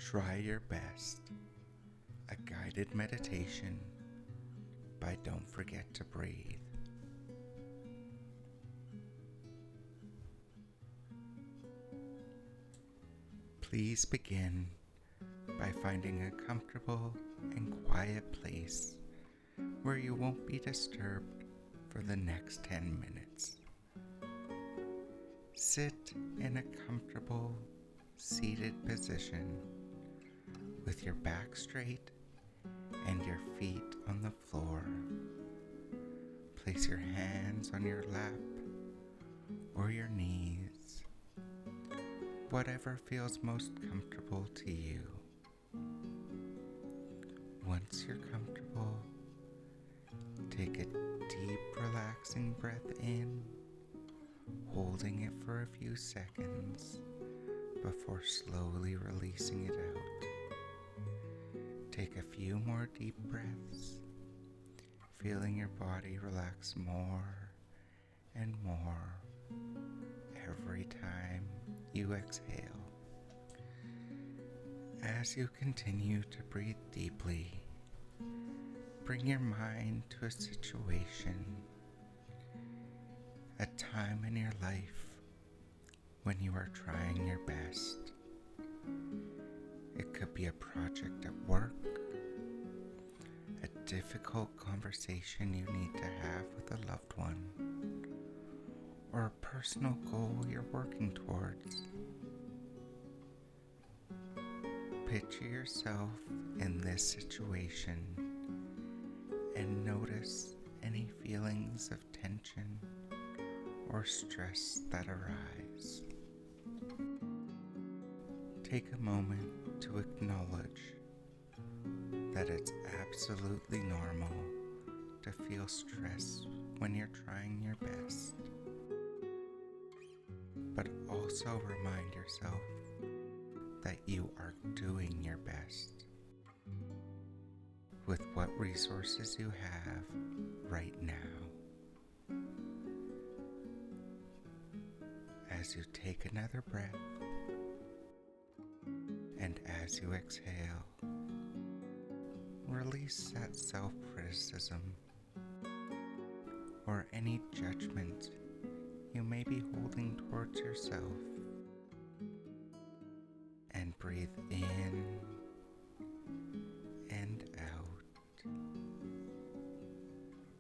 Try Your Best, a guided meditation by Don't Forget to Breathe. Please begin by finding a comfortable and quiet place where you won't be disturbed for the next 10 minutes. Sit in a comfortable, seated position with your back straight and your feet on the floor. Place your hands on your lap or your knees, whatever feels most comfortable to you. Once you're comfortable, take a deep, relaxing breath in, holding it for a few seconds before slowly releasing it out. Take a few more deep breaths, feeling your body relax more and more every time you exhale. As you continue to breathe deeply, bring your mind to a situation, a time in your life when you are trying your best. It could be a project at work, a difficult conversation you need to have with a loved one, or a personal goal you're working towards. Picture yourself in this situation and notice any feelings of tension or stress that arise. Take a moment to acknowledge that it's absolutely normal to feel stress when you're trying your best, but also remind yourself that you are doing your best with what resources you have right now. As you take another breath, and as you exhale, release that self-criticism or any judgment you may be holding towards yourself, and breathe in and out,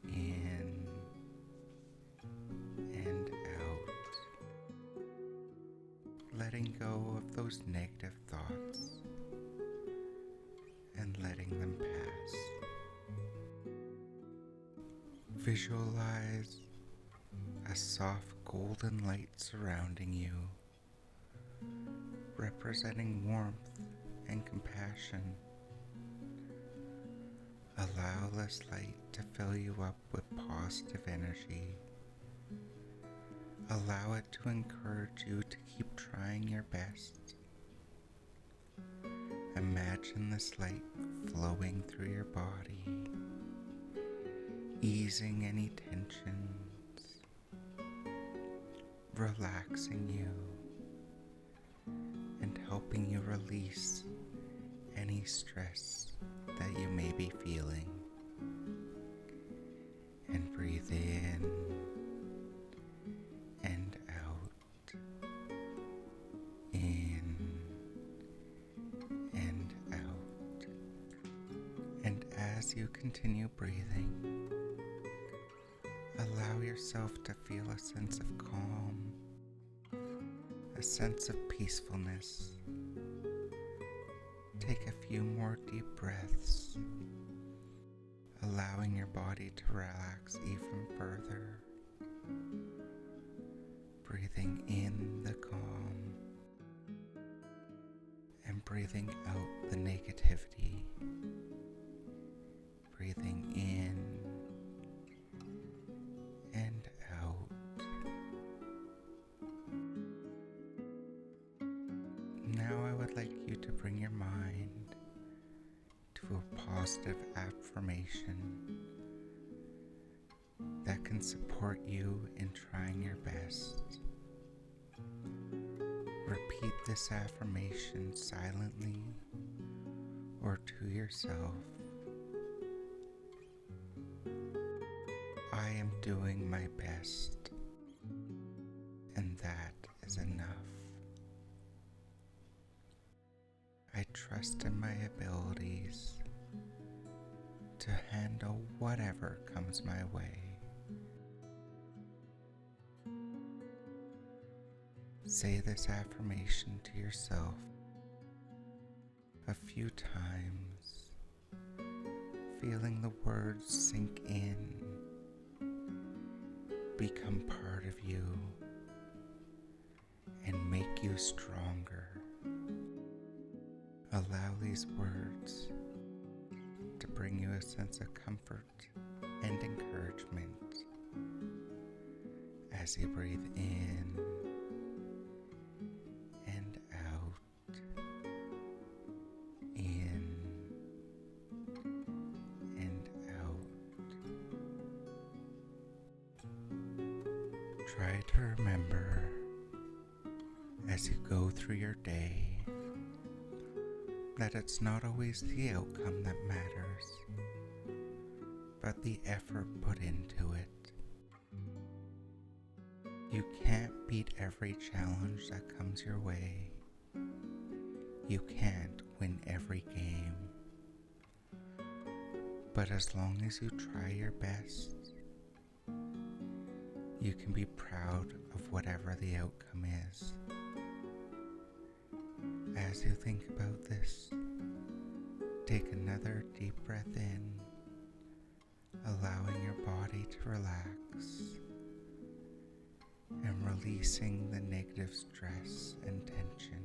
in and out, letting go of those negative thoughts and letting them pass. Visualize a soft golden light surrounding you, representing warmth and compassion. Allow this light to fill you up with positive energy. Allow it to encourage you to keep trying your best. Imagine this light flowing through your body, easing any tensions, relaxing you, and helping you release any stress that you may be feeling. And breathe in and out, in and out. And as you continue breathing, allow yourself to feel a sense of calm, a sense of peacefulness. Take a few more deep breaths, allowing your body to relax even further. Breathing in the calm and breathing out the negativity. Breathing in and out. Now I would like you to bring your mind to a positive affirmation that can support you in trying your best. Repeat this affirmation silently or to yourself, I am doing my best, and that is enough. I trust in my abilities to handle whatever comes my way. Say this affirmation to yourself a few times, feeling the words sink in, become part of you, and make you stronger. Allow these words to bring you a sense of comfort and encouragement as you breathe in and out, in and out. Try to remember as you go through your day that it's not always the outcome that matters, but the effort put into it. You can't beat every challenge that comes your way. You can't win every game. But as long as you try your best, you can be proud of whatever the outcome is. As you think about this, take another deep breath in, allowing your body to relax and releasing the negative stress and tension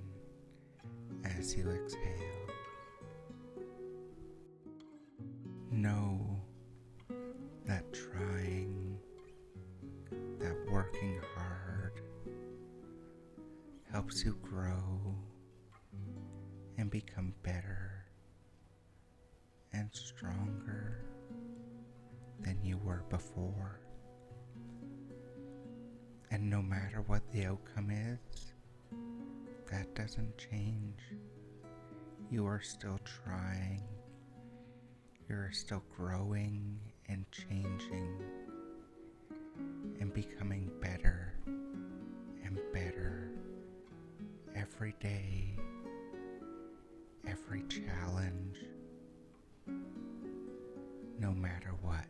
as you exhale. Know that trying, that working hard helps you grow and become better and stronger than you were before. And no matter what the outcome is, that doesn't change. You are still trying. You're still growing and changing and becoming better and better every day, every challenge, no matter what.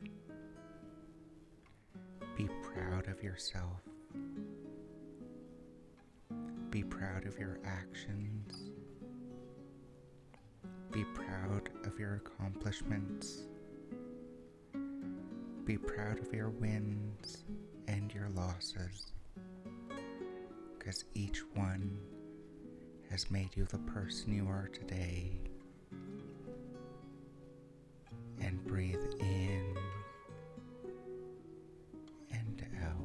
Be proud of yourself. Be proud of your actions. Be proud of your accomplishments. Be proud of your wins and your losses, because each one has made you the person you are today. And breathe in and out.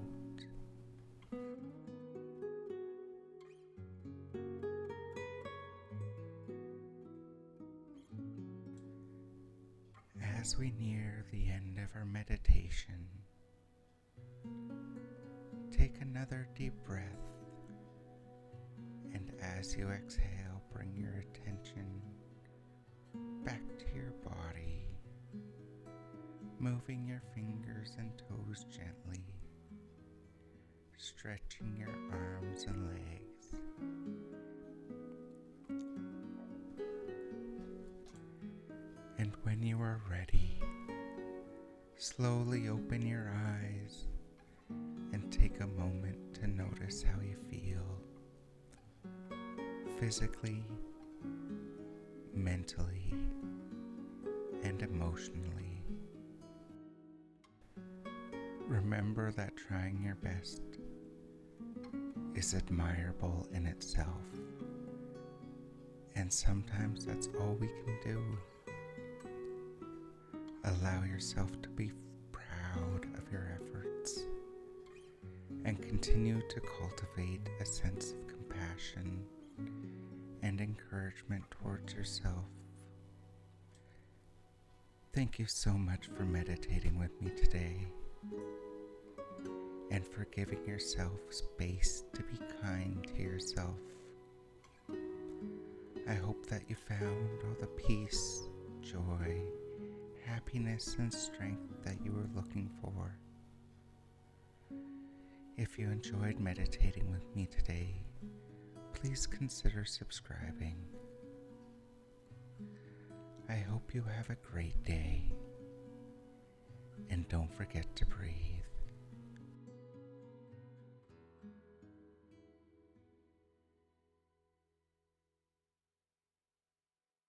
As we near the end of our meditation, take another deep breath, and as you exhale, bring your attention back to your body, moving your fingers and toes gently, stretching your arms and legs. And when you are ready, slowly open your eyes and take a moment to notice how you feel physically, mentally, and emotionally. Remember that trying your best is admirable in itself, and sometimes that's all we can do. Allow yourself to be proud of your efforts and continue to cultivate a sense of compassion and encouragement towards yourself. Thank you so much for meditating with me today and for giving yourself space to be kind to yourself. I hope that you found all the peace, joy, happiness, and strength that you were looking for. If you enjoyed meditating with me today, please consider subscribing. I hope you have a great day, and don't forget to breathe.